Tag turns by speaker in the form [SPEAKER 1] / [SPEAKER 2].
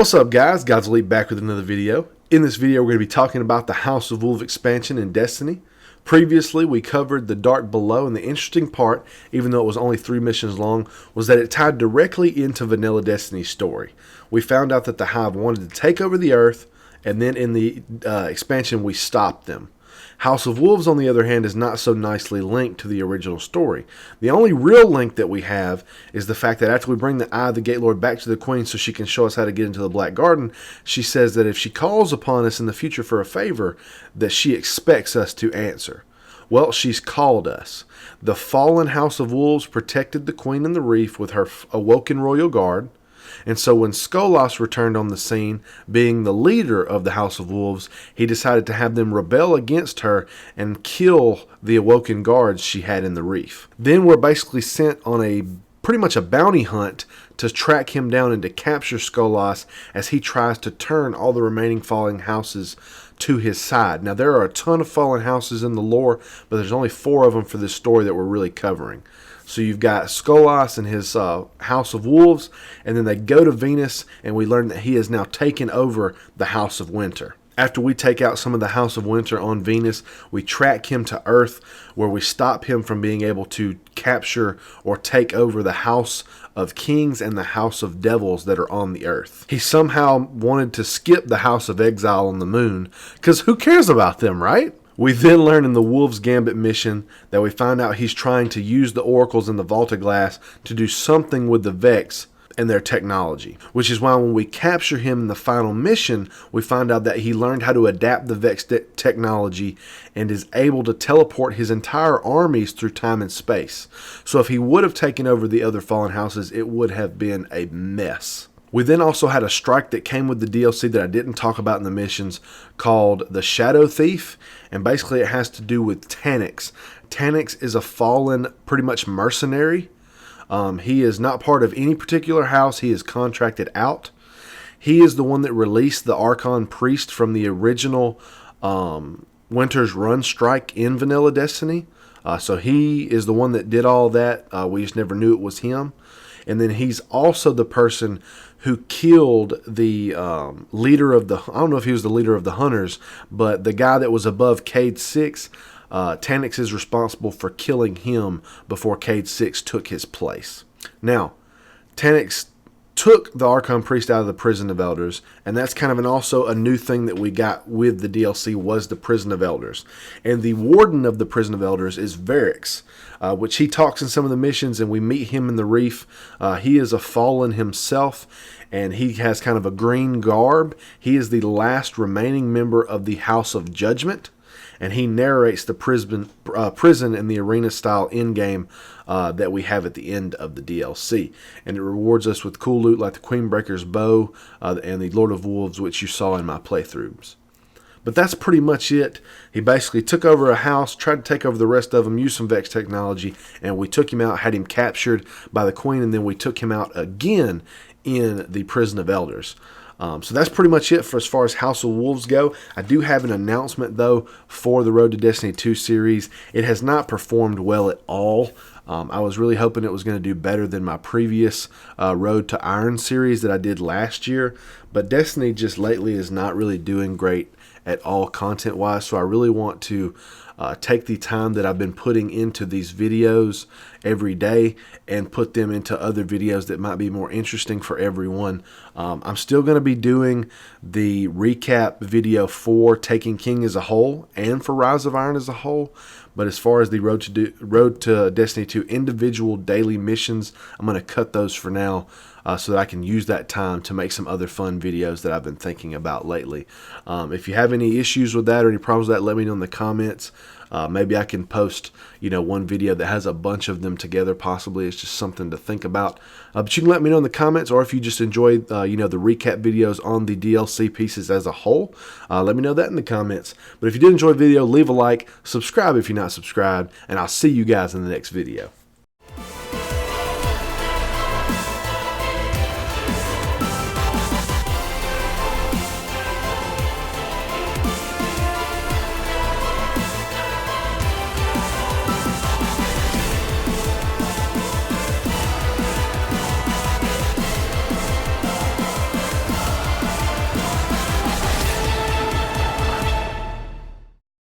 [SPEAKER 1] What's up, guys? God's Elite back with another video. In this video, we're going to be talking about the House of Wolves expansion in Destiny. Previously, we covered the Dark Below, and the interesting part, even though it was only 3 missions long, was that it tied directly into Vanilla Destiny's story. We found out that the Hive wanted to take over the Earth, and then in the expansion, we stopped them. House of Wolves, on the other hand, is not so nicely linked to the original story. The only real link that we have is the fact that after we bring the Eye of the Gate Lord back to the Queen so she can show us how to get into the Black Garden, she says that if she calls upon us in the future for a favor, that she expects us to answer. Well, she's called us. The fallen House of Wolves protected the Queen in the Reef with her awoken royal guard. And so when Skolas returned on the scene, being the leader of the House of Wolves, he decided to have them rebel against her and kill the awoken guards she had in the Reef. Then we're basically sent on pretty much a bounty hunt to track him down and to capture Skolas as he tries to turn all the remaining fallen houses to his side. Now, there are a ton of fallen houses in the lore, but there's only 4 of them for this story that we're really covering. So you've got Skolas and his House of Wolves, and then they go to Venus, and we learn that he has now taken over the House of Winter. After we take out some of the House of Winter on Venus, we track him to Earth, where we stop him from being able to capture or take over the House of Kings and the House of Devils that are on the Earth. He somehow wanted to skip the House of Exile on the Moon, because who cares about them, right? We then learn in the Wolves Gambit mission that we find out he's trying to use the oracles in the Vault of Glass to do something with the Vex and their technology, which is why when we capture him in the final mission, we find out that he learned how to adapt the Vex technology and is able to teleport his entire armies through time and space. So if he would have taken over the other fallen houses, it would have been a mess. We then also had a strike that came with the DLC that I didn't talk about in the missions called the Shadow Thief, and basically it has to do with Taniks. Taniks is a fallen, pretty much mercenary. He is not part of any particular house. He is contracted out. He is the one that released the Archon Priest from the original Winter's Run strike in Vanilla Destiny. So he is the one that did all that. We just never knew it was him. And then he's also the person who killed the leader of the, I don't know if he was the leader of the Hunters, but the guy that was above Cade 6, Taniks is responsible for killing him before Cade 6 took his place. Now, Taniks took the Archon Priest out of the Prison of Elders, and that's kind of also a new thing that we got with the DLC was the Prison of Elders. And the Warden of the Prison of Elders is Varix, which he talks in some of the missions, and we meet him in the Reef. He is a fallen himself, and he has kind of a green garb. He is the last remaining member of the House of Judgment, and he narrates the prison in the arena style endgame that we have at the end of the DLC. And it rewards us with cool loot like the Queenbreaker's bow and the Lord of Wolves, which you saw in my playthroughs. But that's pretty much it. He basically took over a house, tried to take over the rest of them, used some Vex technology, and we took him out, had him captured by the Queen, and then we took him out again in the Prison of Elders. So that's pretty much it for as far as House of Wolves go. I do have an announcement, though, for the Road to Destiny 2 series. It has not performed well at all. I was really hoping it was going to do better than my previous Road to Iron series that I did last year. But Destiny just lately is not really doing great at all content-wise. So I really want to take the time that I've been putting into these videos every day and put them into other videos that might be more interesting for everyone. I'm still going to be doing the recap video for Taken King as a whole and for Rise of Iron as a whole. But as far as the Road to Destiny 2 individual daily missions, I'm going to cut those for now so that I can use that time to make some other fun videos that I've been thinking about lately. If you have any issues with that or any problems with that, let me know in the comments. Maybe I can post, one video that has a bunch of them together. Possibly it's just something to think about. But you can let me know in the comments, or if you just enjoy, the recap videos on the DLC pieces as a whole, let me know that in the comments. But if you did enjoy the video, leave a like, subscribe if you're not subscribed, and I'll see you guys in the next video.